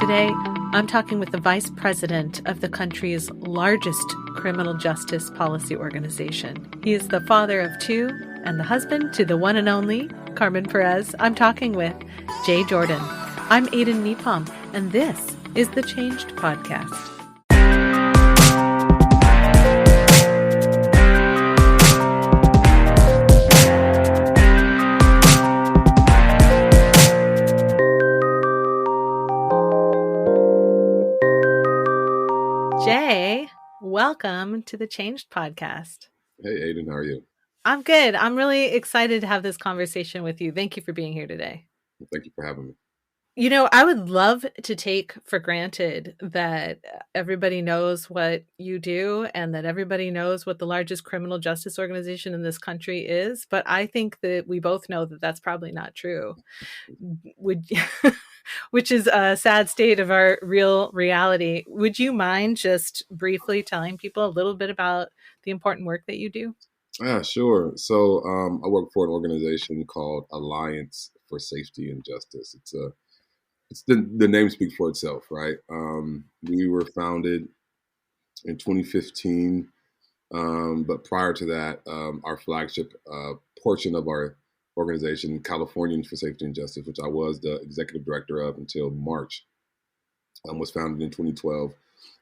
Today, I'm talking with the vice president of the country's largest criminal justice policy organization. He is the father of two and the husband to the one and only Carmen Perez. I'm talking with Jay Jordan. I'm Aiden Nepom, and this is the Changed Podcast. Jay, welcome to the Changed Podcast. Hey, Aiden, how are you? I'm good. I'm really excited to have this conversation with you. Thank you for being here today. Thank you for having me. You know, I would love to take for granted that everybody knows what you do and that everybody knows what the largest criminal justice organization in this country is. But I think that we both know that that's probably not true. Which is a sad state of our real reality. Would you mind just briefly telling people a little bit about the important work that you do? Yeah, sure. So I work for an organization called Alliance for Safety and Justice. It's the name speaks for itself, right? We were founded in 2015, but prior to that, our flagship portion of our organization, Californians for Safety and Justice, which I was the executive director of until March, was founded in 2012.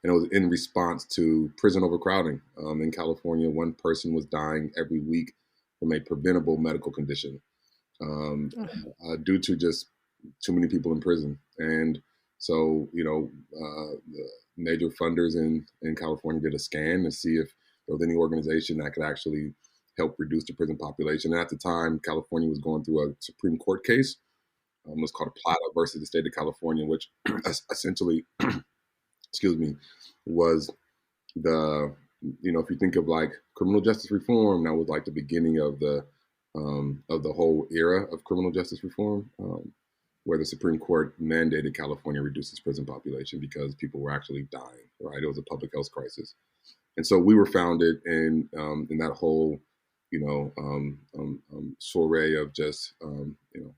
And it was in response to prison overcrowding. In California, one person was dying every week from a preventable medical condition due to just too many people in prison. And so, the major funders in California did a scan to see if there was any organization that could actually help reduce the prison population. And at the time, California was going through a Supreme Court case. It was called Plata versus the state of California, which essentially, was if you think of like criminal justice reform, that was like the beginning of the whole era of criminal justice reform, where the Supreme Court mandated California reduce its prison population because people were actually dying, right? It was a public health crisis. And so we were founded in that whole, soiree of just,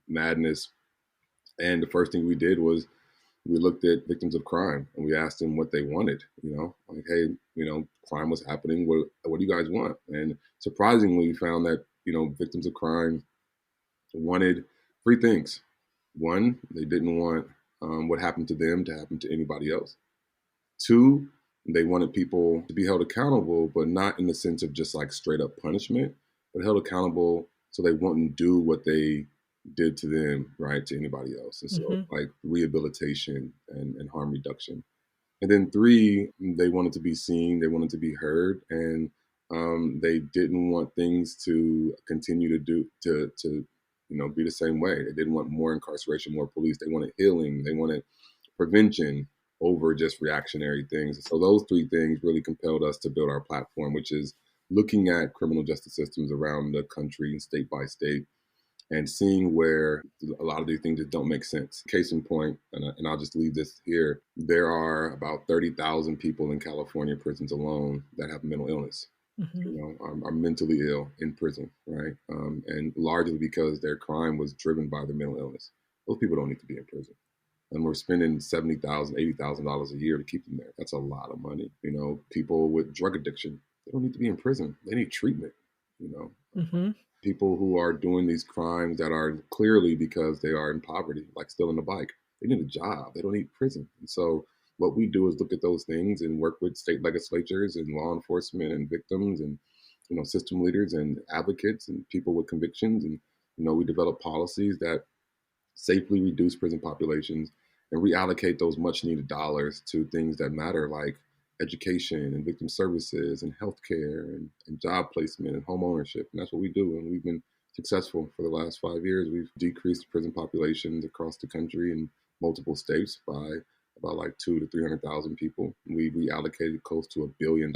madness. And the first thing we did was we looked at victims of crime and we asked them what they wanted, like, hey, crime was happening. What do you guys want? And surprisingly, we found that, victims of crime wanted three things. One, they didn't want what happened to them to happen to anybody else. Two, they wanted people to be held accountable, but not in the sense of just like straight up punishment, but held accountable so they wouldn't do what they did to them, right, to anybody else. And so like rehabilitation and harm reduction. And then three, they wanted to be seen, they wanted to be heard, and they didn't want things to continue to be the same way. They didn't want more incarceration, more police. They wanted healing, they wanted prevention over just reactionary things. So those three things really compelled us to build our platform, which is looking at criminal justice systems around the country, state by state, and seeing where a lot of these things just don't make sense. Case in point, and I'll just leave this here, there are about 30,000 people in California prisons alone that have mental illness, are mentally ill in prison, right? And largely because their crime was driven by their mental illness. Those people don't need to be in prison. And we're spending $70,000, $80,000 a year to keep them there. That's a lot of money. People with drug addiction, they don't need to be in prison. They need treatment, People who are doing these crimes that are clearly because they are in poverty, like stealing a bike. They need a job. They don't need prison. And so what we do is look at those things and work with state legislatures and law enforcement and victims and, system leaders and advocates and people with convictions. And, we develop policies that safely reduce prison populations and reallocate those much needed dollars to things that matter, like education and victim services and healthcare and job placement and home ownership. And that's what we do. And we've been successful for the last 5 years. We've decreased prison populations across the country in multiple states by about like 200,000 to 300,000 people. We reallocated close to $1 billion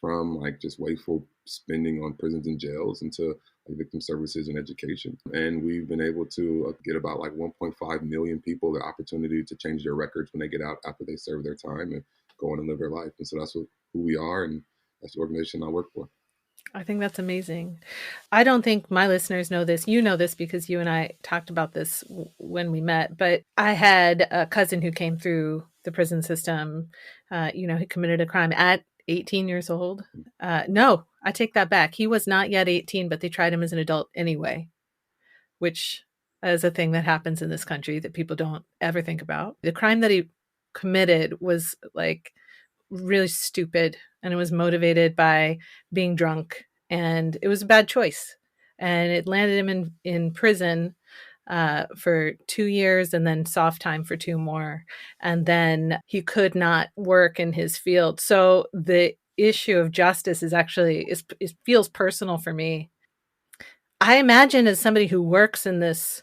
from like just wasteful spending on prisons and jails into victim services and education. And we've been able to get about like 1.5 million people the opportunity to change their records when they get out after they serve their time and go on and live their life. And so that's who we are, and that's the organization I work for. I think that's amazing. I don't think my listeners know this. You know this because you and I talked about this when we met, but I had a cousin who came through the prison system. He committed a crime at 18 years old. No, I take that back. He was not yet 18, but they tried him as an adult anyway, which is a thing that happens in this country that people don't ever think about. The crime that he committed was like really stupid, and it was motivated by being drunk, and it was a bad choice, and it landed him in prison for 2 years, and then soft time for 2 more, and then he could not work in his field. So the issue of justice is actually it feels personal for me. I imagine, as somebody who works in this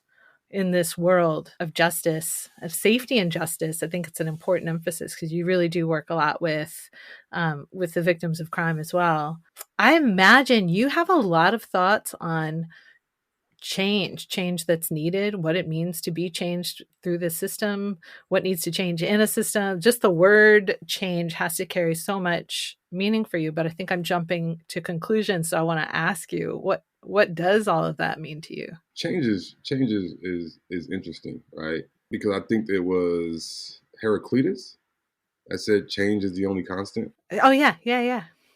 world of justice, of safety and justice, I think it's an important emphasis because you really do work a lot with the victims of crime as well. I imagine you have a lot of thoughts on change that's needed, what it means to be changed through the system, what needs to change in a system. Just the word change has to carry so much meaning for you. But I think I'm jumping to conclusions, so I want to ask you, what does all of that mean to you? Changes is interesting, right? Because I think it was Heraclitus that said change is the only constant. Oh yeah.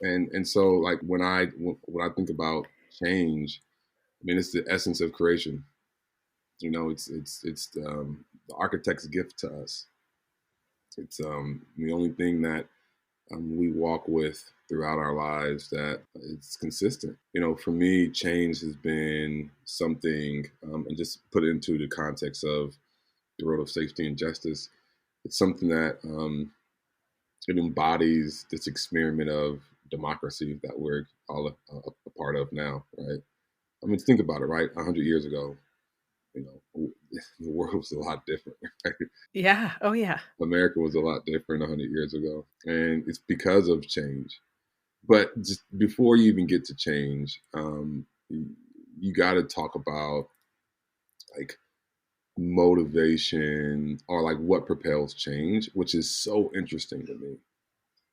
And so like when I think about change, I mean it's the essence of creation. You know, it's the architect's gift to us. It's the only thing that we walk with throughout our lives that it's consistent. You know, for me, change has been something, and just put it into the context of the road of safety and justice. It's something that it embodies this experiment of democracy that we're all a part of now, right? I mean, think about it, right? 100 years ago, you know, the world was a lot different, right? Yeah. Oh yeah. America was a lot different 100 years ago, and it's because of change. But just before you even get to change, you got to talk about like motivation or like what propels change, which is so interesting to me,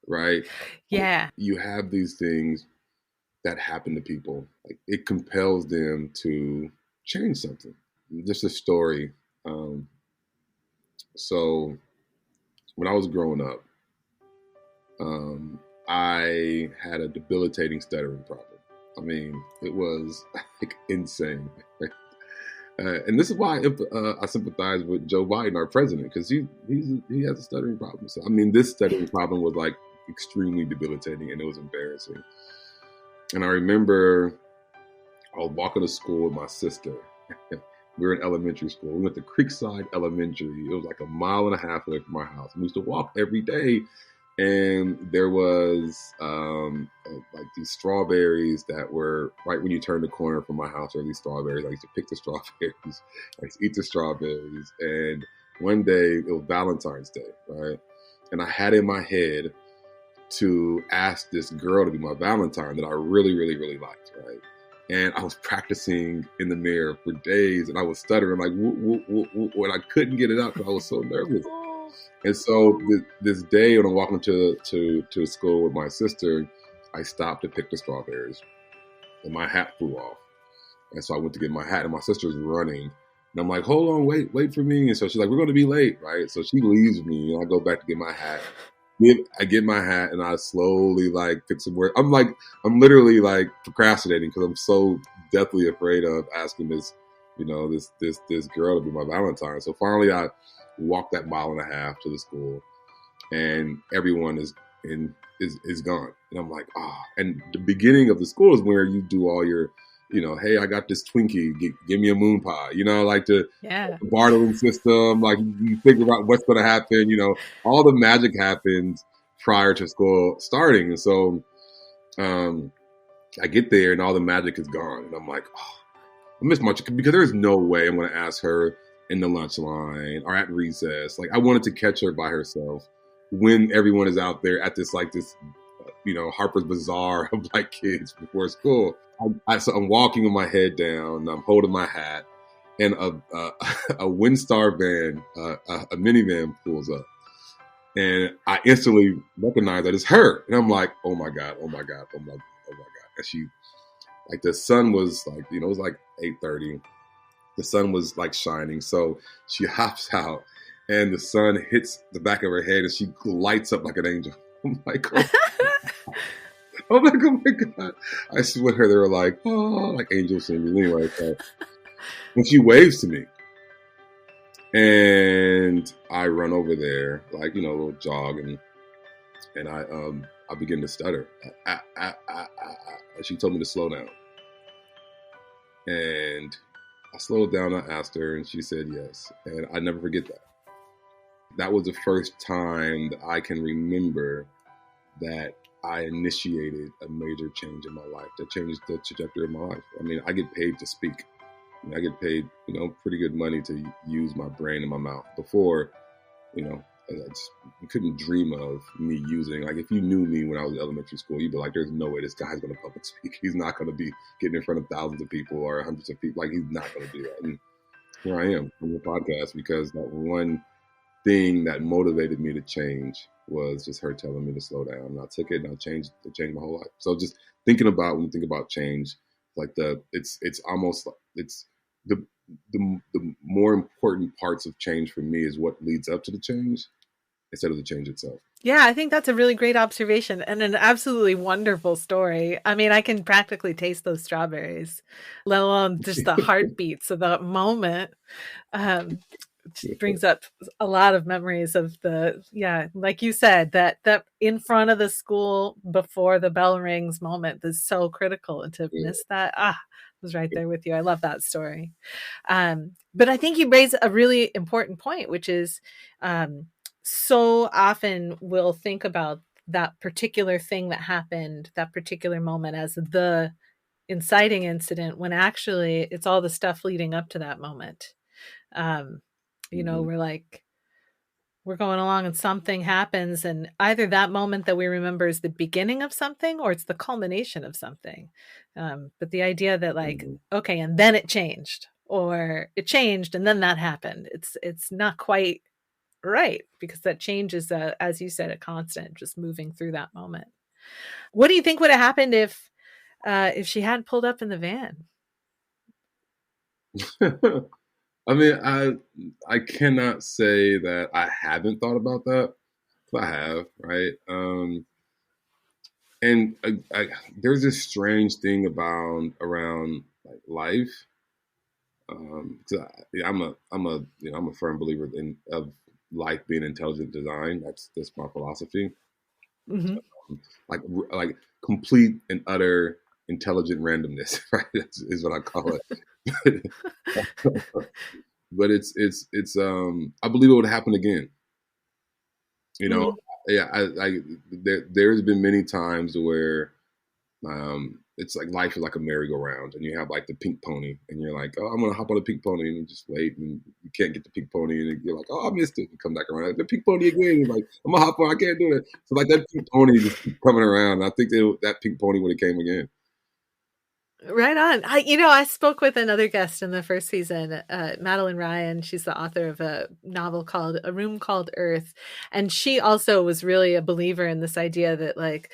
right? Yeah. You have these things that happen to people, like it compels them to change something. Just a story. So when I was growing up, I had a debilitating stuttering problem. I mean, it was like insane. And this is why I sympathize with Joe Biden, our president, because he has a stuttering problem. So I mean, this stuttering problem was like extremely debilitating, and it was embarrassing. And I remember I was walking to school with my sister. We were in elementary school. We went to Creekside Elementary. It was like 1.5 miles away from our house. We used to walk every day. And there was like these strawberries that were right when you turn the corner from my house. There were these strawberries. I used to pick the strawberries. I used to eat the strawberries. And one day it was Valentine's Day, right? And I had in my head to ask this girl to be my Valentine that I really, really, really liked, right? And I was practicing in the mirror for days, and I was stuttering like, woo, woo, woo, woo, and I couldn't get it out because I was so nervous. And so this day when I'm walking to school with my sister, I stopped to pick the strawberries, and my hat flew off. And so I went to get my hat, and my sister's running. And I'm like, hold on, wait for me. And so she's like, we're going to be late, right? So she leaves me, and I go back to get my hat. I get my hat, and I slowly like pick some words. I'm literally like procrastinating because I'm so deathly afraid of asking this girl to be my Valentine. So finally I walk that 1.5 miles to the school, and everyone is gone. And I'm like, and the beginning of the school is where you do all your, hey, I got this Twinkie, give me a moon pie, like the bartering system, like you figure out what's going to happen, all the magic happens prior to school starting. And so I get there and all the magic is gone. And I'm like, I miss my chicken, because there's no way I'm going to ask her in the lunch line or at recess. Like I wanted to catch her by herself when everyone is out there at this Harper's Bazaar of like kids before school. So I'm walking with my head down, and I'm holding my hat, and a Windstar van, a minivan pulls up, and I instantly recognize that it's her. And I'm like, oh my God. And she, like, the sun was like, it was like 8:30. The sun was like shining. So she hops out and the sun hits the back of her head and she lights up like an angel. I'm like, oh, I'm like, oh my God. I swear they were like, oh, like angels singing. Anyway, so when she waves to me and I run over there, like, a little jog, and I begin to stutter. She told me to slow down. And I slowed down, I asked her, and she said yes. And I never forget that. That was the first time that I can remember that I initiated a major change in my life that changed the trajectory of my life. I mean, I get paid to speak. I get paid, pretty good money to use my brain and my mouth. Before, I couldn't dream of me using, like, if you knew me when I was in elementary school, you'd be like, there's no way this guy's going to public speak. He's not going to be getting in front of thousands of people or hundreds of people. Like, he's not going to do that. And here I am on the podcast because that one thing that motivated me to change was just her telling me to slow down. And I took it and it changed my whole life. So just thinking about, when you think about change, like it's almost like it's the more important parts of change for me is what leads up to the change instead of the change itself. Yeah, I think that's a really great observation and an absolutely wonderful story. I mean, I can practically taste those strawberries, let alone just the heartbeats of that moment. It brings up a lot of memories of like you said, that in front of the school before the bell rings moment is so critical, and to miss that, I was right there with you. I love that story. But I think you raise a really important point, which is so often we'll think about that particular thing that happened, that particular moment, as the inciting incident, when actually it's all the stuff leading up to that moment. We're going along and something happens, and either that moment that we remember is the beginning of something or it's the culmination of something. But the idea that, like, okay, and then it changed, or it changed and then that happened. It's not quite right, because that change is, as you said, a constant, just moving through that moment. What do you think would have happened if she had pulled up in the van? I mean, I cannot say that I haven't thought about that. I have, right? And there's this strange thing around like life. I'm a firm believer of life being intelligent design. That's my philosophy. Mm-hmm. Like complete and utter intelligent randomness, right? Is what I call it. But it's I believe it would happen again. Yeah. There's been many times where it's like life is like a merry-go-round, and you have like the pink pony, and you're like, oh, I'm gonna hop on the pink pony, and you just wait, and you can't get the pink pony, and you're like, oh, I missed it. You come back around, the pink pony again. You're like, I'm gonna hop on, I can't do it. So like that pink pony just keeps coming around. And I think that pink pony would have came again. Right on. I spoke with another guest in the first season, Madeline Ryan. She's the author of a novel called A Room Called Earth. And she also was really a believer in this idea that, like,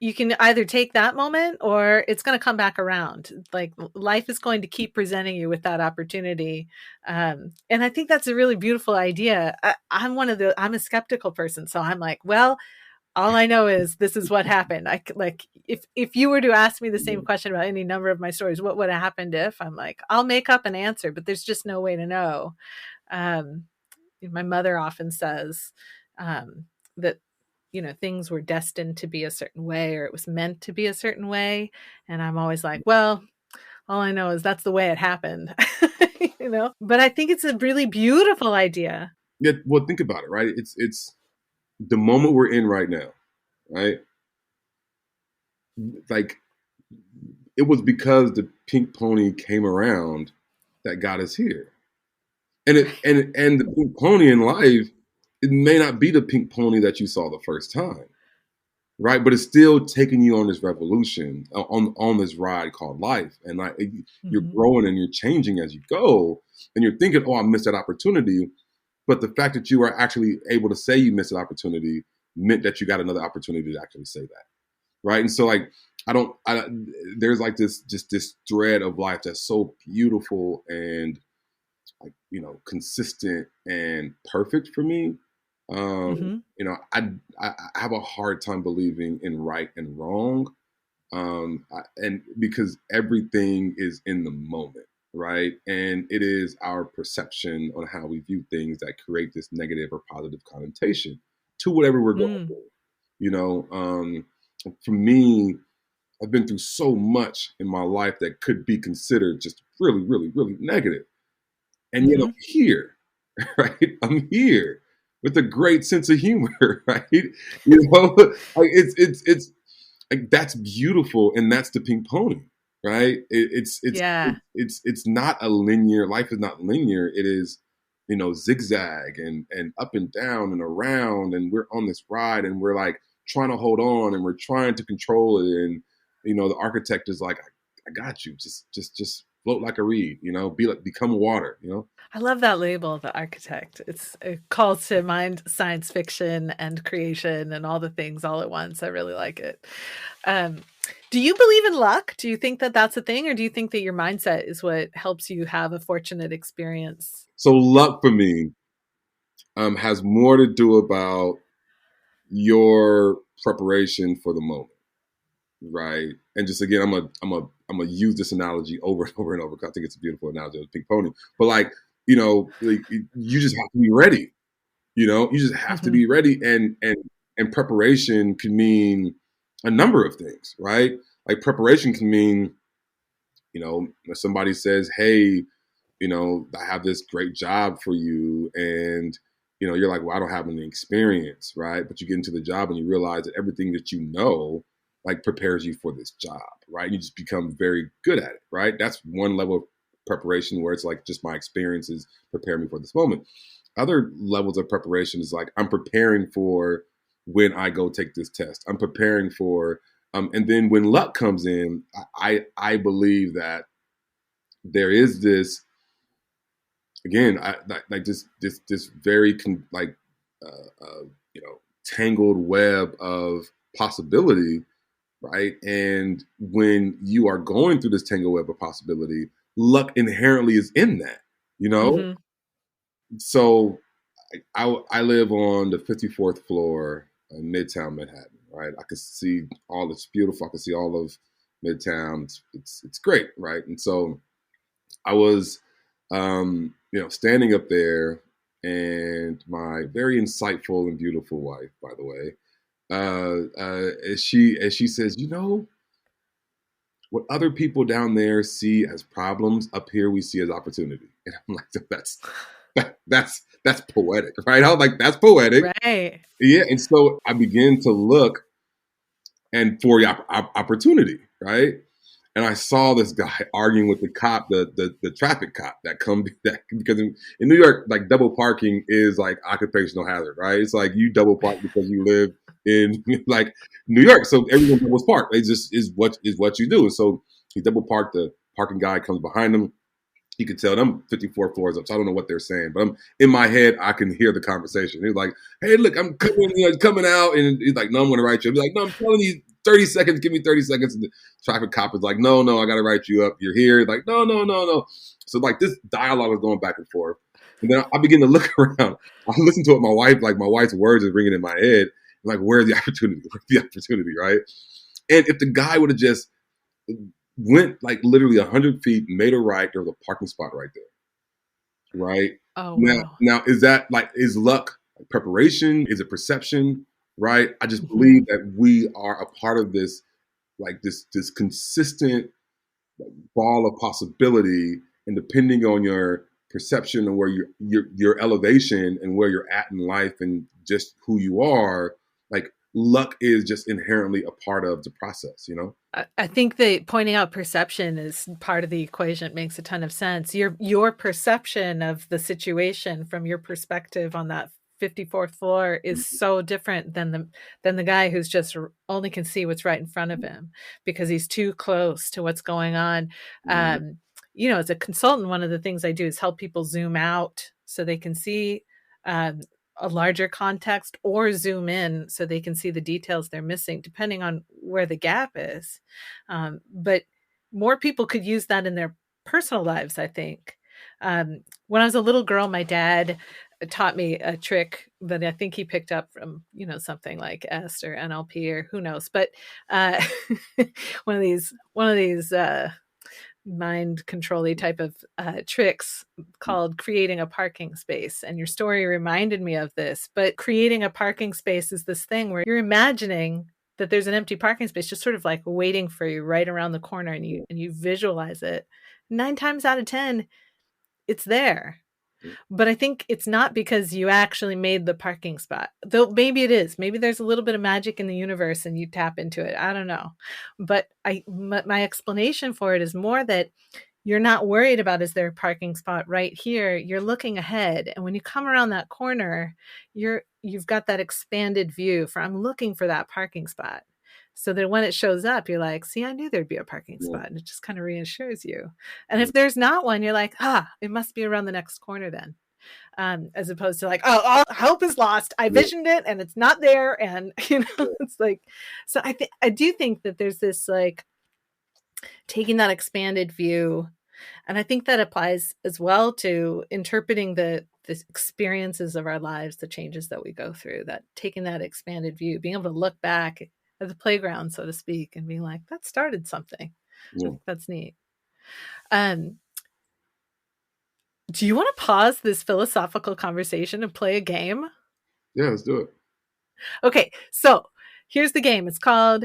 you can either take that moment or it's going to come back around. Like, life is going to keep presenting you with that opportunity. And I think that's a really beautiful idea. I'm a skeptical person. So I'm like, well, all I know is this is what happened. If you were to ask me the same question about any number of my stories, what would have happened if, I'm like, I'll make up an answer, but there's just no way to know. My mother often says that, things were destined to be a certain way, or it was meant to be a certain way. And I'm always like, well, all I know is that's the way it happened, but I think it's a really beautiful idea. Yeah. Well, think about it, right? It's the moment we're in right now, right? Like, it was because the pink pony came around that got us here. And the pink pony in life, it may not be the pink pony that you saw the first time, right? But it's still taking you on this revolution, on this ride called life. And like, you're growing and you're changing as you go. And you're thinking, oh, I missed that opportunity. But the fact that you are actually able to say you missed an opportunity meant that you got another opportunity to actually say that, right? And so, like, I don't. There's like this just this thread of life that's so beautiful and like consistent and perfect for me. Mm-hmm. I have a hard time believing in right and wrong, and because everything is in the moment, right? And it is our perception on how we view things that create this negative or positive connotation to whatever we're going Mm. through. For me, I've been through so much in my life that could be considered just really, really, really negative. And yet I'm Mm-hmm. here, right? I'm here with a great sense of humor, right? Like it's like that's beautiful, and that's the pink pony, right? Yeah. It's not a linear. Life is not linear. It is, zigzag and up and down and around, and we're on this ride, and we're like trying to hold on, and we're trying to control it, and the architect is like, I got you, just float like a reed, become water. I love that label, the architect. It calls to mind science fiction and creation and all the things all at once. I really like it. Um, do you believe in luck? Do you think that that's a thing, or do you think that your mindset is what helps you have a fortunate experience? So luck for me has more to do about your preparation for the moment, right? And just again, I'm a use this analogy over and over and over because I think it's a beautiful analogy of the pink pony. But like you just have to be ready. You just have to Hmm. be ready, and preparation can mean a number of things, right? Like preparation can mean, if somebody says, "Hey, I have this great job for you," and you're like, "Well, I don't have any experience," right? But you get into the job and you realize that everything that like prepares you for this job, right? You just become very good at it, right? That's one level of preparation where it's like just my experiences prepare me for this moment. Other levels of preparation is like I'm preparing for when I go take this test. I'm preparing for, and then when luck comes in, I believe that there is this again, like this very tangled web of possibility, right? And when you are going through this tangled web of possibility, luck inherently is in that, you know. Hmm. So I live on the 54th floor in Midtown Manhattan, right? I can see all it's beautiful. I can see all of Midtown. It's great, right? And so I was, standing up there, and my very insightful and beautiful wife, by the way, as she says, what other people down there see as problems, up here we see as opportunity, and I'm like, that's poetic, right? I was like, that's poetic, Right. yeah. And so I begin to look and for the opportunity, right? And I saw this guy arguing with the cop, the traffic cop that come that because in New York, like double parking is like occupational hazard, right? It's like you double park because you live in like New York, so everyone doubles park. It just is what you do. So he double parked. The parking guy comes behind him. He could tell them 54 floors up. So I don't know what they're saying, but I'm in my head. I can hear the conversation. He's like, "Hey, look, I'm coming, coming out," and he's like, "No, I'm going to write you." I'll be like, "No, I'm telling you, 30 seconds. Give me 30 seconds." And the traffic cop is like, "No, no, I got to write you up. You're here." He's like, "No, no, no, no." So like this dialogue is going back and forth, and then I begin to look around. I listen to it. My wife's words is ringing in my head. I'm like, "Where's the opportunity? Where's the opportunity?" Right? And if the guy would have just went like literally 100 feet, made a right, there was a parking spot right there, right? Oh, Now, wow. now is that like is luck preparation? Is it perception? Right? I just Hmm. believe that we are a part of this, like this consistent ball of possibility, and depending on your perception and where your elevation and where you're at in life and just who you are, like luck is just inherently a part of the process. I think that pointing out perception is part of the equation. It makes a ton of sense. Your perception of the situation from your perspective on that 54th floor is so different than the guy who's just only can see what's right in front of him because he's too close to what's going on. Mhm. As a consultant, one of the things I do is help people zoom out so they can see. a larger context or zoom in so they can see the details they're missing, depending on where the gap is. But more people could use that in their personal lives, I think. When I was a little girl, my dad taught me a trick that I think he picked up from, something like S or NLP or who knows. But uh, one of these mind control-y type of tricks called creating a parking space. And your story reminded me of this. But creating a parking space is this thing where you're imagining that there's an empty parking space just sort of like waiting for you right around the corner, and you visualize it. 9 times out of 10, it's there. But I think it's not because you actually made the parking spot. Though maybe it is. Maybe there's a little bit of magic in the universe and you tap into it. I don't know. But my explanation for it is more that you're not worried about, is there a parking spot right here? You're looking ahead. And when you come around that corner, you've got that expanded view for, I'm looking for that parking spot. So that when it shows up, you're like, see, I knew there'd be a parking spot. And it just kind of reassures you. And if there's not one, you're like, it must be around the next corner then. As opposed to like, all hope is lost. I visioned it and it's not there. And, it's like, so I do think that there's this like taking that expanded view. And I think that applies as well to interpreting the experiences of our lives, the changes that we go through, that taking that expanded view, being able to look back at the playground, so to speak, and being like, that started something. Yeah. That's neat. Do you want to pause this philosophical conversation and play a game? Yeah, let's do it. Okay, so here's the game. It's called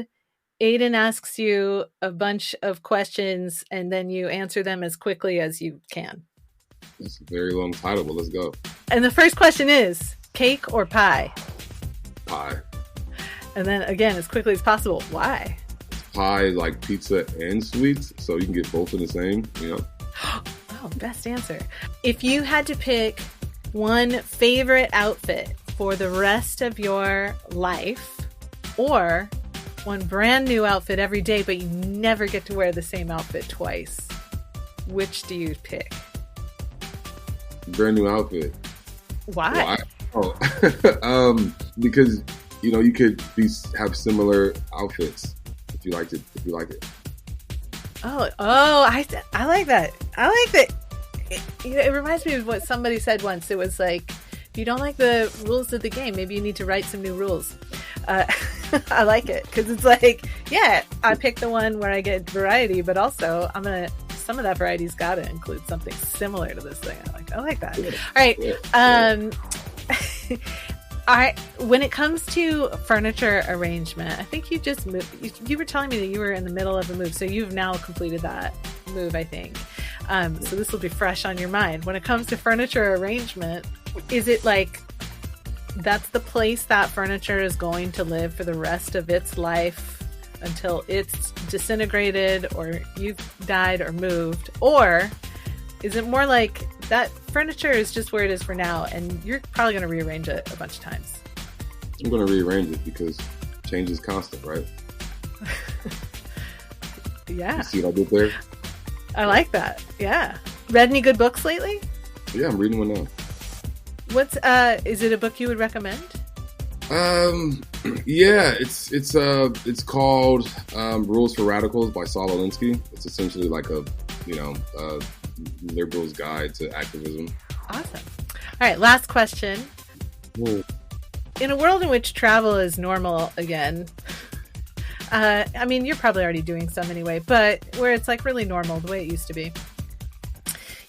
Aiden Asks You a Bunch of Questions, and then you answer them as quickly as you can. That's a very long title, but let's go. And the first question is, cake or pie? Pie. And then again, as quickly as possible, why? Pie is like pizza and sweets, so you can get both in the same, Oh, best answer. If you had to pick one favorite outfit for the rest of your life, or one brand new outfit every day, but you never get to wear the same outfit twice, which do you pick? Brand new outfit. Why? Because you could have similar outfits if you like it. Oh, I like that. I like that. It reminds me of what somebody said once. It was like, if you don't like the rules of the game, maybe you need to write some new rules. I like it because it's like, yeah, I pick the one where I get variety, but also some of that variety's got to include something similar to this thing. I like that. Yeah. All right. When it comes to furniture arrangement, I think you just moved. You were telling me that you were in the middle of a move, so you've now completed that move, I think. So this will be fresh on your mind. When it comes to furniture arrangement, is it like that's the place that furniture is going to live for the rest of its life until it's disintegrated or you've died or moved? Or is it more like that furniture is just where it is for now and you're probably going to rearrange it a bunch of times? I'm going to rearrange it because change is constant, right? Yeah. You see what I did there? I like that. Yeah. Read any good books lately? Yeah, I'm reading one now. Is it a book you would recommend? Yeah, it's called Rules for Radicals by Saul Alinsky. It's essentially like a liberal's guide to activism. Awesome. All right, last question. Whoa. In a world in which travel is normal again, you're probably already doing some anyway, but where it's like really normal, the way it used to be.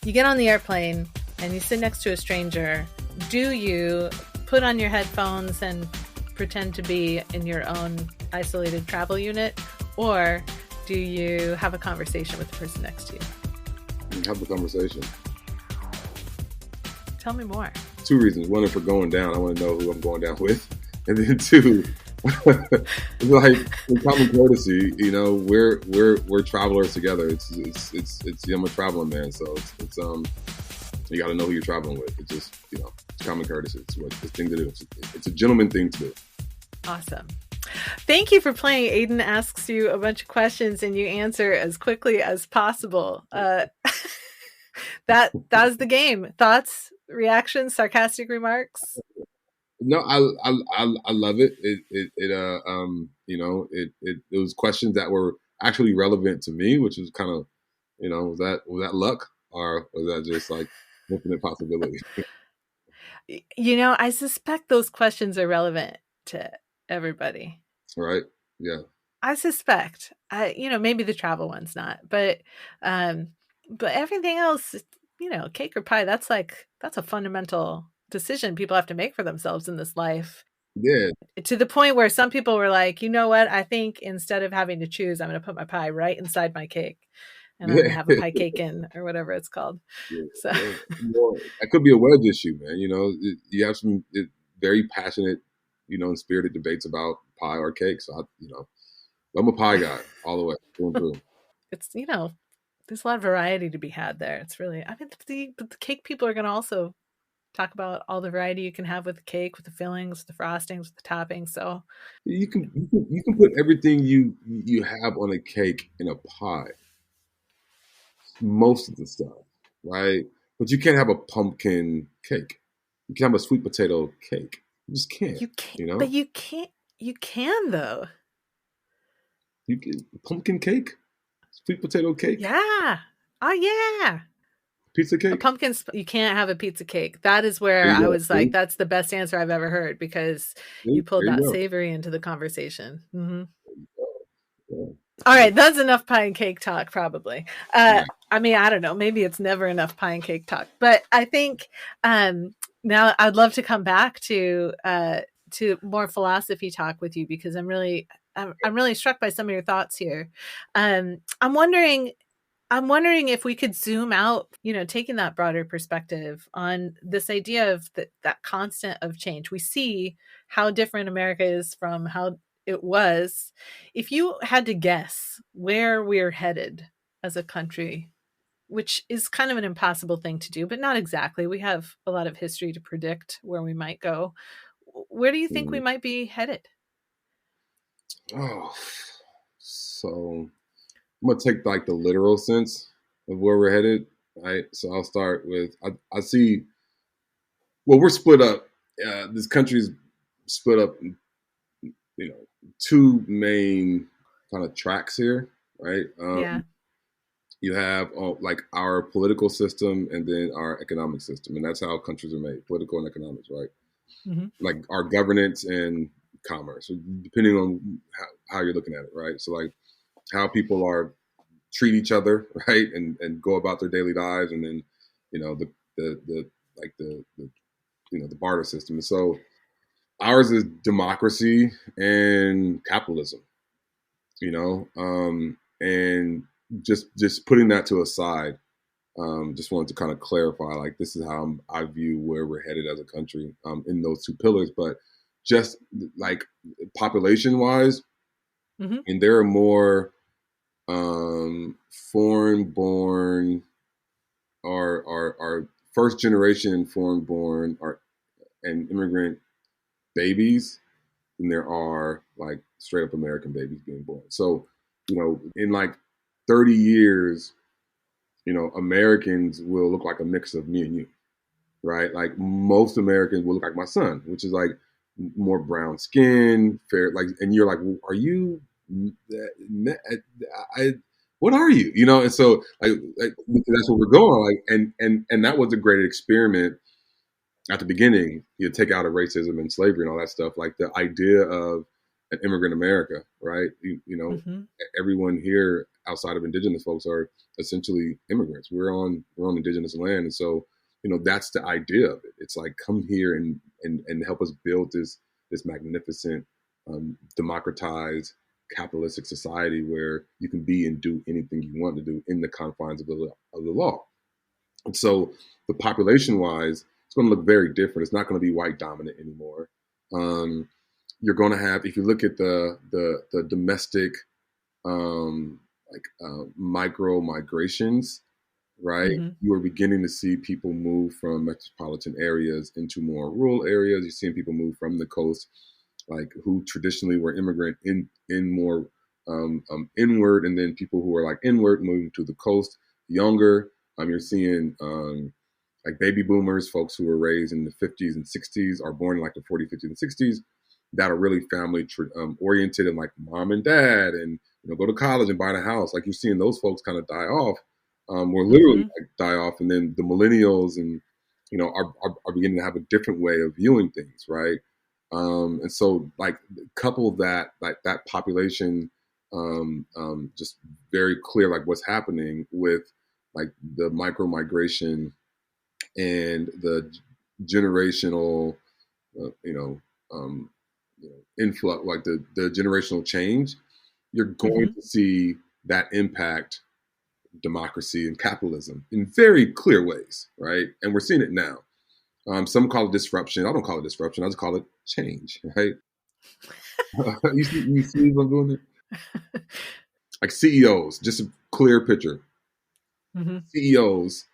You get on the airplane and you sit next to a stranger. Do you put on your headphones and pretend to be in your own isolated travel unit? Or do you have a conversation with the person next to you? Have the conversation. Tell me more. 2 reasons. One, if we're going down, I want to know who I'm going down with. And then 2, like in common courtesy, we're travelers together. It's I'm a traveling man, so it's you got to know who you're traveling with. It's just it's common courtesy. It's the thing to do. It's a gentleman thing to do. Awesome. Thank you for playing. Aiden Asks You a bunch of questions and you answer as quickly as possible. That is the game. Thoughts, reactions, sarcastic remarks? No, I love it. It was questions that were actually relevant to me, which was kind of, was that luck, or was that just like infinite possibility? I suspect those questions are relevant to everybody. Right? Yeah. I suspect. Maybe the travel one's not, um, but everything else, cake or pie, that's a fundamental decision people have to make for themselves in this life. Yeah. To the point where some people were like, you know what? I think instead of having to choose, I'm going to put my pie right inside my cake, and I'm going to Yeah. have a pie cake in or whatever it's called. Yeah. So, Yeah. Well, that could be a wedge issue, man. You have some very passionate, and spirited debates about pie or cake. So I'm a pie guy all the way through and through. it's there's a lot of variety to be had there. It's really, I mean, but the cake people are going to also talk about all the variety you can have with the cake, with the fillings, the frostings, with the toppings. So You can put everything you have on a cake in a pie, most of the stuff, right? But you can't have a pumpkin cake. You can have a sweet potato cake. You just can't, you can't, you but know. you can though. You can, pumpkin cake, sweet potato cake, Yeah. Oh yeah. pizza A cake. pumpkin you can't have a pizza cake. That is where There you I go. was like, that's the best answer I've ever heard because you pulled There you that go. savory into the conversation. Yeah. All Yeah. right, that's enough pie and cake talk, probably. Right. I mean, I don't know. Maybe it's never enough pie and cake talk, but I think now I'd love to come back to more philosophy talk with you because I'm really struck by some of your thoughts here. Um, I'm wondering I'm wondering if we could zoom out, taking that broader perspective on this idea of that constant of change. We see how different America is from how it was. If you had to guess where we're headed as a country, which is kind of an impossible thing to do, but not exactly. We have a lot of history to predict where we might go. Where do you think we Mhm. might be headed? Oh, so I'm gonna take like the literal sense of where we're headed. Right. So I'll start with I see. Well, we're split up. This country's split up in, two main kind of tracks here, right? Yeah. You have like our political system and then our economic system, and that's how countries are made: political and economics, right? Hmm. Like our governance and commerce, depending on how you're looking at it, right? So like how people are treat each other, right, and go about their daily lives, and then the like the barter system. And so ours is democracy and capitalism, and just putting that to a side. Just wanted to kind of clarify, like this is how I view where we're headed as a country in those two pillars. But just like population wise, Hmm. and there are more foreign born or first generation foreign born or and immigrant babies than there are like straight up American babies being born. So, in like 30 years, Americans will look like a mix of me and you, right? Like most Americans will look like my son, which is like more brown skin, fair, like, and you're like, well, are you, I, what are you? And so like that's what we're going like, and that was a great experiment at the beginning, you take out of racism and slavery and all that stuff, like the idea of an immigrant America, right? Hmm. Everyone here outside of indigenous folks are essentially immigrants. We're on indigenous land, and so that's the idea of it. It's like come here and help us build this magnificent, democratized, capitalistic society where you can be and do anything you want to do in the confines of the law. And so the population wise, it's going to look very different. It's not going to be white dominant anymore. Um, you're going to have, if you look at the domestic micro migrations, right? Hmm. You are beginning to see people move from metropolitan areas into more rural areas. You're seeing people move from the coast, like who traditionally were immigrant in more inward, and then people who are like inward moving to the coast younger. You're seeing like baby boomers, folks who were raised in the 50s and 60s, are born in like the 40s, 50s, and 60s, that are really family oriented and like mom and dad, and go to college and buy a house. Like you're seeing those folks kind of die off, or literally like die off, and then the millennials and are beginning to have a different way of viewing things, right? And so like couple that like that population, just very clear like what's happening with like the micro migration and the generational, influx, like the generational change, you're going to see that impact democracy and capitalism in very clear ways, right? And we're seeing it now. Some call it disruption. I don't call it disruption. I just call it change, right? you see what I'm doing there? Like CEOs, just a clear picture. CEOs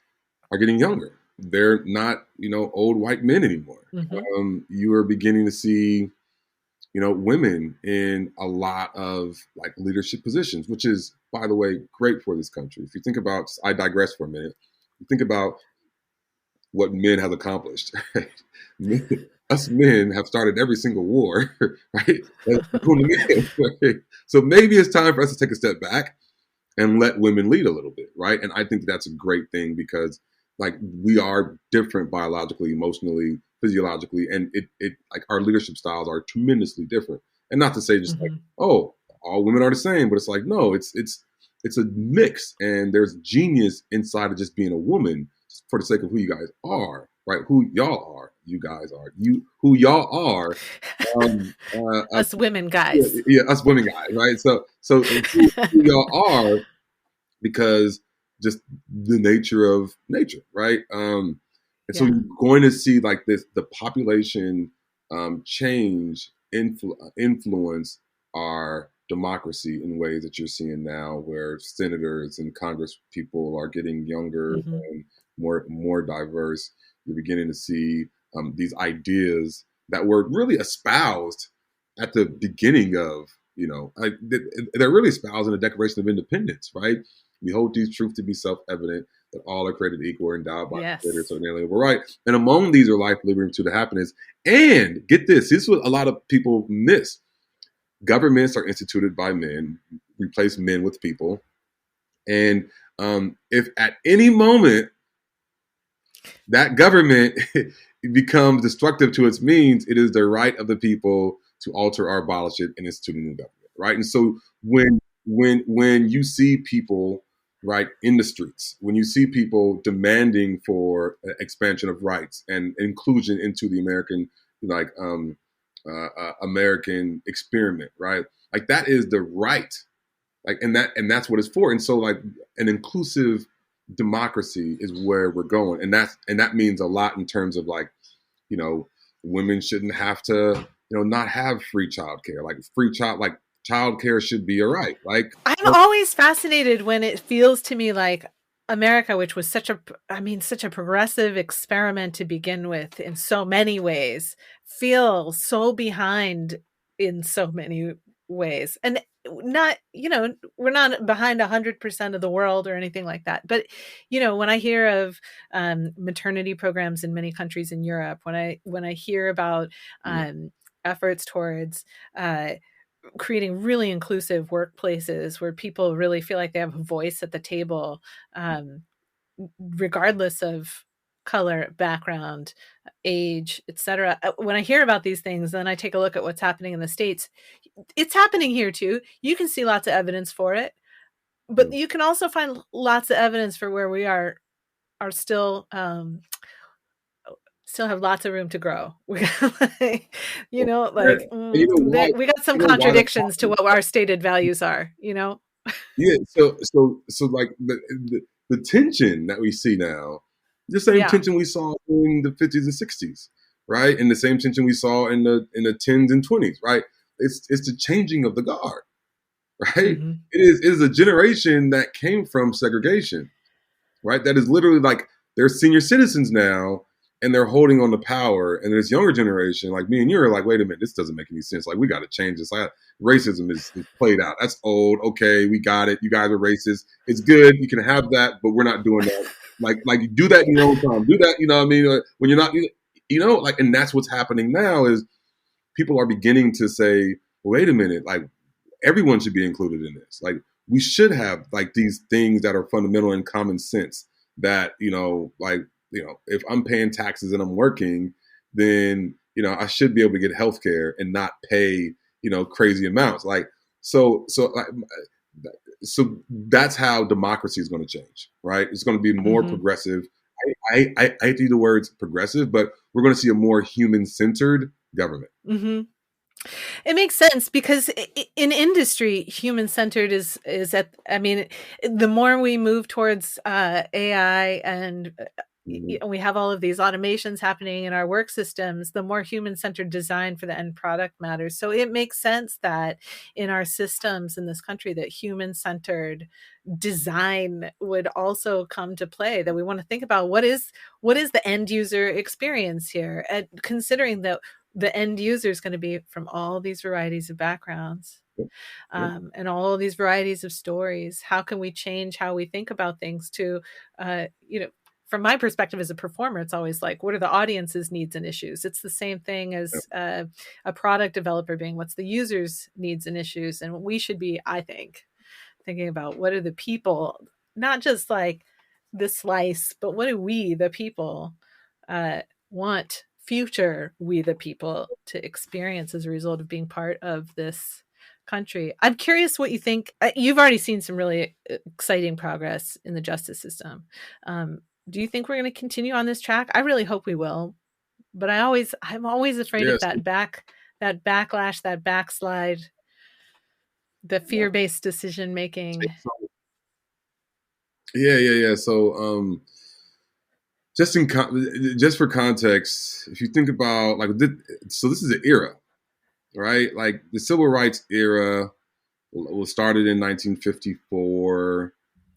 are getting younger. They're not, old white men anymore. You are beginning to see, women in a lot of like leadership positions, which is, by the way, great for this country. If you think about, I digress for a minute. You think about what men have accomplished. Right? Us men have started every single war, right? Right? So maybe it's time for us to take a step back and let women lead a little bit, right? And I think that's a great thing because like we are different biologically, emotionally, physiologically, and it like our leadership styles are tremendously different. And not to say just like, oh, all women are the same, but it's like, no, it's a mix, and there's genius inside of just being a woman for the sake of who you guys are, right? Who y'all are, you guys are, who y'all are. Us women guys. Yeah, us women guys, right? So who y'all are, because just the nature of nature, right? And so you're going to see like this, the population change, influence our democracy in ways that you're seeing now, where senators and Congress people are getting younger and more diverse. You're beginning to see these ideas that were really espoused at the beginning of, they're really espoused in the Declaration of Independence, right? We hold these truths to be self-evident, that all are created equal or endowed by the Creator, so inalienable right. And among these are life, liberty, and pursuit of happiness. And get this is what a lot of people miss. Governments are instituted by men, replace men with people. And if at any moment that government becomes destructive to its means, it is the right of the people to alter or abolish it and institute a new government, right? And so when you see people, right, in the streets, when you see people demanding for expansion of rights and inclusion into the American, American experiment, right? Like that is the right, like, and that's what it's for. And so like an inclusive democracy is where we're going. And that means a lot in terms of like, women shouldn't have to, not have free childcare, like childcare should be all right. Like I'm always fascinated when it feels to me like America, which was such a progressive experiment to begin with in so many ways, feels so behind in so many ways. And not, we're not behind 100% of the world or anything like that. But, when I hear of maternity programs in many countries in Europe, when I hear about efforts towards creating really inclusive workplaces where people really feel like they have a voice at the table, regardless of color, background, age, etc. When I hear about these things, then I take a look at what's happening in the States. It's happening here too. You can see lots of evidence for it, but you can also find lots of evidence for where we are still have lots of room to grow. We got some contradictions to what our stated values are, Yeah. So like the tension that we see now, the same tension we saw in the 50s and 60s, right? And the same tension we saw in the 10s and 20s, right? It's the changing of the guard, right? It is a generation that came from segregation, right? That is literally like they're senior citizens now, and they're holding on to power. And this younger generation, like me and you, are like, wait a minute, this doesn't make any sense. Like, we got to change this. Racism is played out. That's old. Okay, we got it. You guys are racist. It's good. You can have that, but we're not doing that. Like do that in your own time. Do that, you know what I mean? When you're not, you know, like, and that's what's happening now is people are beginning to say, wait a minute, like everyone should be included in this. Like we should have like these things that are fundamental and common sense that, you know, like, you know, if I'm paying taxes and I'm working, then, you know, I should be able to get healthcare and not pay, you know, crazy amounts. Like, so that's how democracy is going to change, right? It's going to be more progressive. I hate to use the words progressive, but we're going to see a more human-centered government. It makes sense because in industry, human centered is at. I mean, the more we move towards AI and we have all of these automations happening in our work systems, the more human centered design for the end product matters. So it makes sense that in our systems in this country, that human centered design would also come to play. That we want to think about what is the end user experience here, and considering that the end user is going to be from all these varieties of backgrounds, and all of these varieties of stories. How can we change how we think about things to, you know, from my perspective as a performer, it's always like, what are the audience's needs and issues? It's the same thing as a product developer being, what's the user's needs and issues? And we should be, I think, thinking about what are the people, not just like the slice, but what do we, the people, want future we the people to experience as a result of being part of this country. I'm curious what you think. You've already seen some really exciting progress in the justice system. Do you think we're going to continue on this track? I really hope we will, but I'm always afraid of that backlash, that backslide, the fear-based decision making. Yeah. So, just for context, if you think about like, so this is an era, right? Like the civil rights era was started in 1954,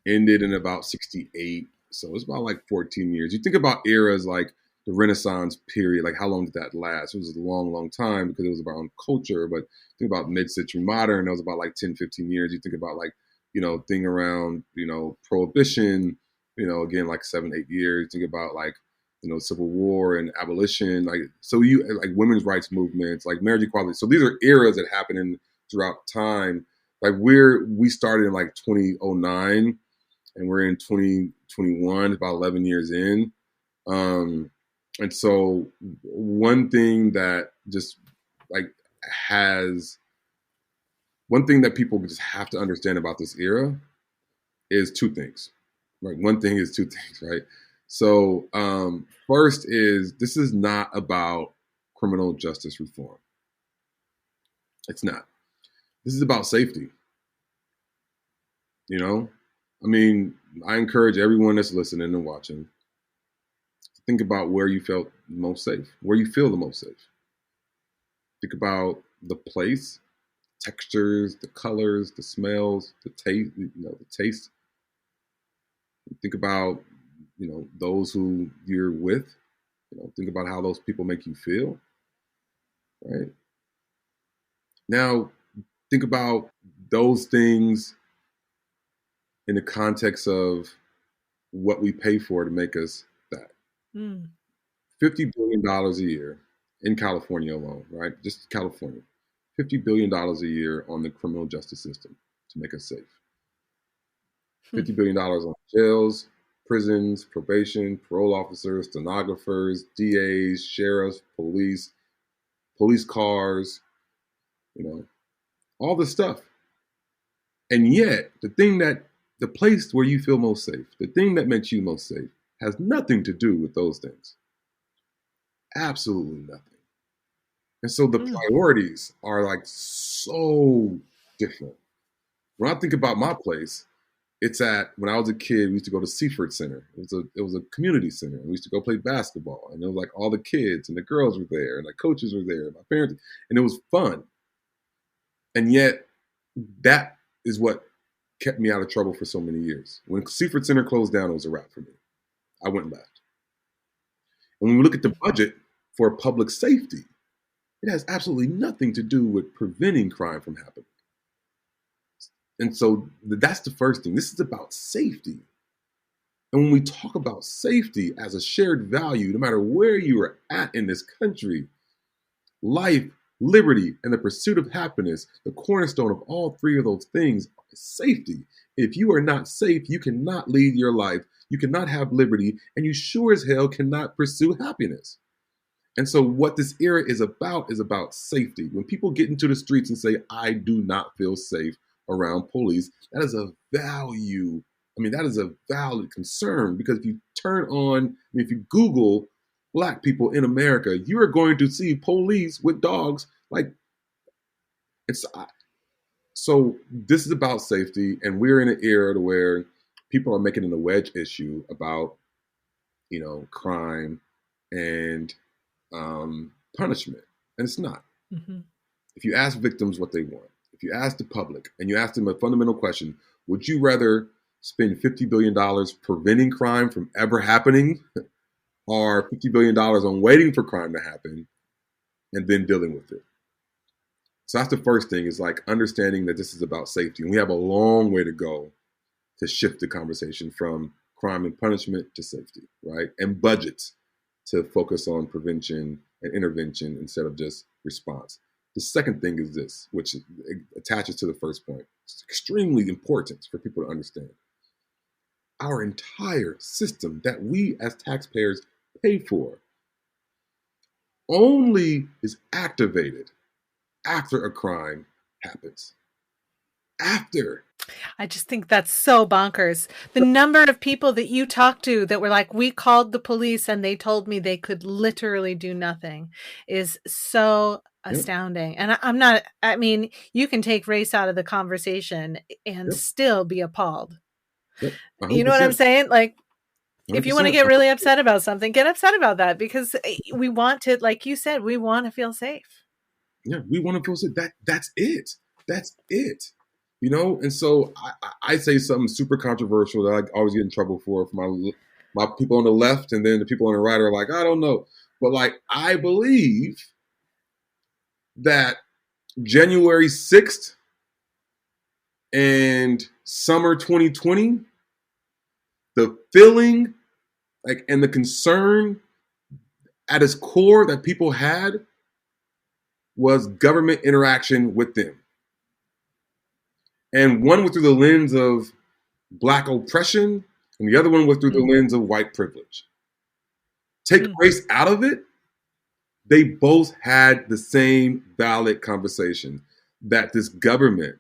ended in about 68. So it's about like 14 years. You think about eras like the Renaissance period, like how long did that last? It was a long, long time because it was about culture. But think about mid-century modern, that was about like 10, 15 years. You think about like, you know, thing around, you know, prohibition, you know, again, like 7, 8 years. Think about like, you know, Civil War and abolition, like, so you like women's rights movements, like marriage equality. So these are eras that happen throughout time. Like we started in like 2009 and we're in 2021, about 11 years in. And so one thing that just like one thing that people just have to understand about this era is two things. Right. One thing is two things, right? So first is this is not about criminal justice reform. It's not. This is about safety. You know, I mean, I encourage everyone that's listening and watching to think about where you felt most safe, where you feel the most safe. Think about the place, textures, the colors, the smells, the taste, you know, the taste. Think about, you know, those who you're with. You know, think about how those people make you feel. Right. Now, think about those things in the context of what we pay for to make us that. $50 billion a year in California alone, right? Just California. $50 billion a year on the criminal justice system to make us safe. $50 billion on jails, prisons, probation, parole officers, stenographers, DAs, sheriffs, police cars, you know, all this stuff. And yet, the place where you feel most safe, the thing that makes you most safe, has nothing to do with those things. Absolutely nothing. And so the priorities are like so different. When I think about my place, it's when I was a kid, we used to go to Seaford Center. It was a community center. We used to go play basketball. And it was like all the kids and the girls were there and the coaches were there, and my parents, and it was fun. And yet that is what kept me out of trouble for so many years. When Seaford Center closed down, it was a wrap for me. I went and left. And when we look at the budget for public safety, it has absolutely nothing to do with preventing crime from happening. And so that's the first thing. This is about safety. And when we talk about safety as a shared value, no matter where you are at in this country, life, liberty, and the pursuit of happiness, the cornerstone of all three of those things is safety. If you are not safe, you cannot lead your life, you cannot have liberty, and you sure as hell cannot pursue happiness. And so, what this era is about safety. When people get into the streets and say, I do not feel safe around police, that is a value. I mean, that is a valid concern, because if you if you Google Black people in America, you are going to see police with dogs. Like, it's so this is about safety, and we're in an era where people are making it a wedge issue about, crime and punishment, and it's not. Mm-hmm. If you ask victims what they want, if you ask the public, and you ask them a fundamental question, would you rather spend $50 billion preventing crime from ever happening, or $50 billion on waiting for crime to happen and then dealing with it? So that's the first thing, is like understanding that this is about safety. And we have a long way to go to shift the conversation from crime and punishment to safety, right? And budgets to focus on prevention and intervention instead of just response. The second thing is this, which attaches to the first point. It's extremely important for people to understand. Our entire system that we as taxpayers pay for only is activated after a crime happens. After. I just think that's so bonkers. The number of people that you talk to that were like, we called the police and they told me they could literally do nothing, is so astounding. And I mean, you can take race out of the conversation and still be appalled. You know what I'm saying? Like, 100%. If you want to get really upset about something, get upset about that, because we want to, like you said, we want to feel safe. Yeah, we want to feel safe. That's it. That's it. And so I say something super controversial that I always get in trouble for my people on the left, and then the people on the right are like, I don't know. But like, I believe that January 6th and summer 2020, the feeling and the concern at its core that people had was government interaction with them. And one was through the lens of Black oppression, and the other one was through the lens of white privilege. Take race out of it, they both had the same valid conversation, that this government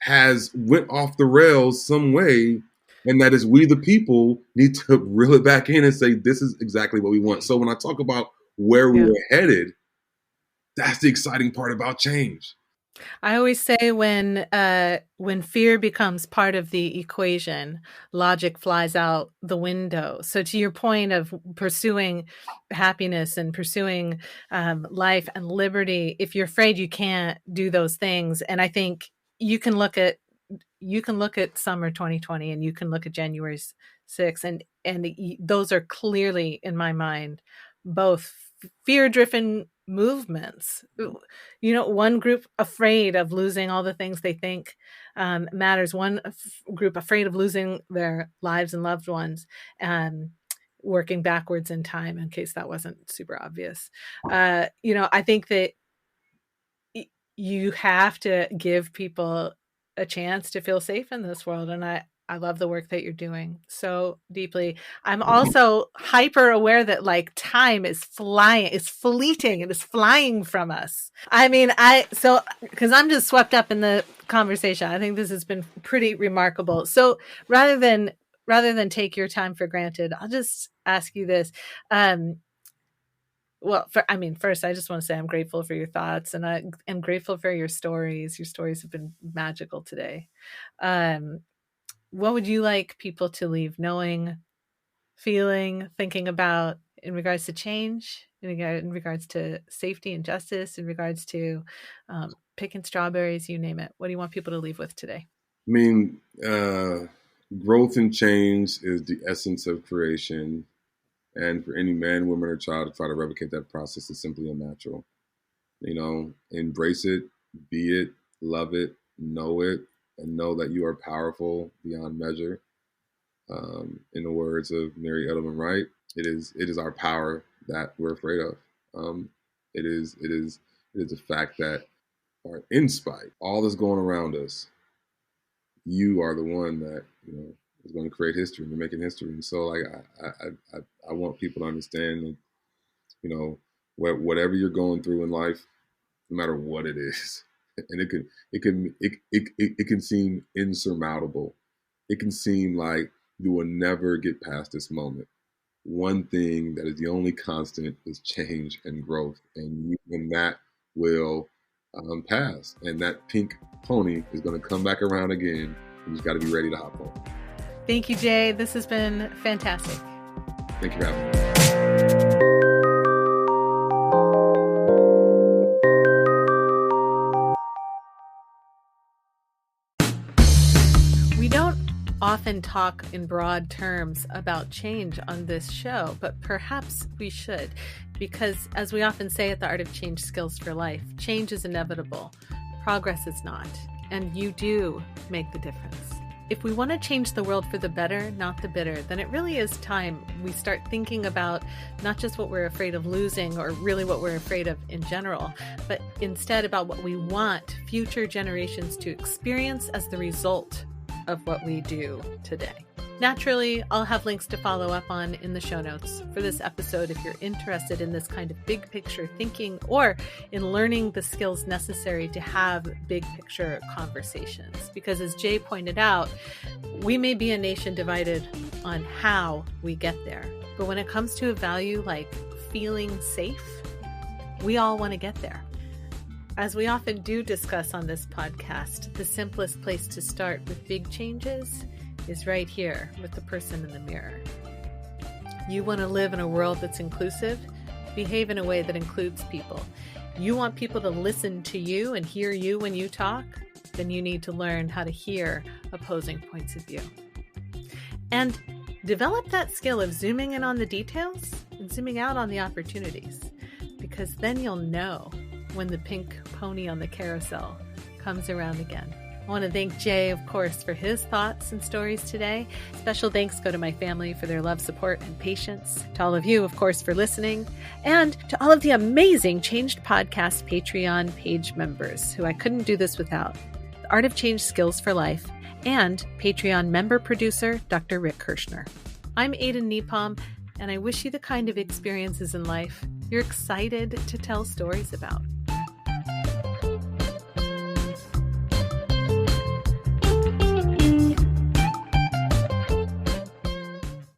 has went off the rails some way, and that is we the people need to reel it back in and say, this is exactly what we want. So when I talk about where we were headed, that's the exciting part about change. I always say when fear becomes part of the equation, logic flies out the window. So to your point of pursuing happiness and pursuing life and liberty, if you're afraid you can't do those things, and I think you can look at summer 2020 and you can look at January 6th, and those are clearly, in my mind, both fear-driven movements. One group afraid of losing all the things they think matters. One group afraid of losing their lives and loved ones, working backwards in time, in case that wasn't super obvious. I think that you have to give people a chance to feel safe in this world. And I love the work that you're doing so deeply. I'm also hyper aware that like time is fleeting. It is flying from us. I mean, because I'm just swept up in the conversation. I think this has been pretty remarkable. So rather than take your time for granted, I'll just ask you this. First, I just want to say I'm grateful for your thoughts, and I am grateful for your stories. Your stories have been magical today. What would you like people to leave knowing, feeling, thinking about in regards to change, in regards to safety and justice, in regards to picking strawberries, you name it? What do you want people to leave with today? I mean, growth and change is the essence of creation. And for any man, woman, or child to try to replicate that process is simply unnatural. Embrace it, be it, love it, know it, and know that you are powerful beyond measure. In the words of Mary Edelman Wright, it is our power that we're afraid of. It is the fact that, in spite all that's going around us, you are the one that is going to create history. And you're making history, and so like I want people to understand that whatever you're going through in life, no matter what it is, and it can seem insurmountable. It can seem like you will never get past this moment. One thing that is the only constant is change and growth, and that will pass. And that pink pony is going to come back around again. You just got to be ready to hop on. Thank you, Jay. This has been fantastic. Thank you for having me. We don't often talk in broad terms about change on this show, but perhaps we should, because as we often say at the Art of Change Skills for Life, change is inevitable, progress is not, and you do make the difference. If we want to change the world for the better, not the bitter, then it really is time we start thinking about not just what we're afraid of losing or really what we're afraid of in general, but instead about what we want future generations to experience as the result of what we do today. Naturally, I'll have links to follow up on in the show notes for this episode if you're interested in this kind of big picture thinking or in learning the skills necessary to have big picture conversations. Because as Jay pointed out, we may be a nation divided on how we get there. But when it comes to a value like feeling safe, we all want to get there. As we often do discuss on this podcast, the simplest place to start with big changes is right here with the person in the mirror. You want to live in a world that's inclusive? Behave in a way that includes people. You want people to listen to you and hear you when you talk? Then you need to learn how to hear opposing points of view. And develop that skill of zooming in on the details and zooming out on the opportunities, because then you'll know when the pink pony on the carousel comes around again. I want to thank Jay, of course, for his thoughts and stories today. Special thanks go to my family for their love, support, and patience. To all of you, of course, for listening. And to all of the amazing Changed Podcast Patreon page members who I couldn't do this without. The Art of Change Skills for Life and Patreon member producer, Dr. Rick Kirshner. I'm Aiden Nepom, and I wish you the kind of experiences in life you're excited to tell stories about.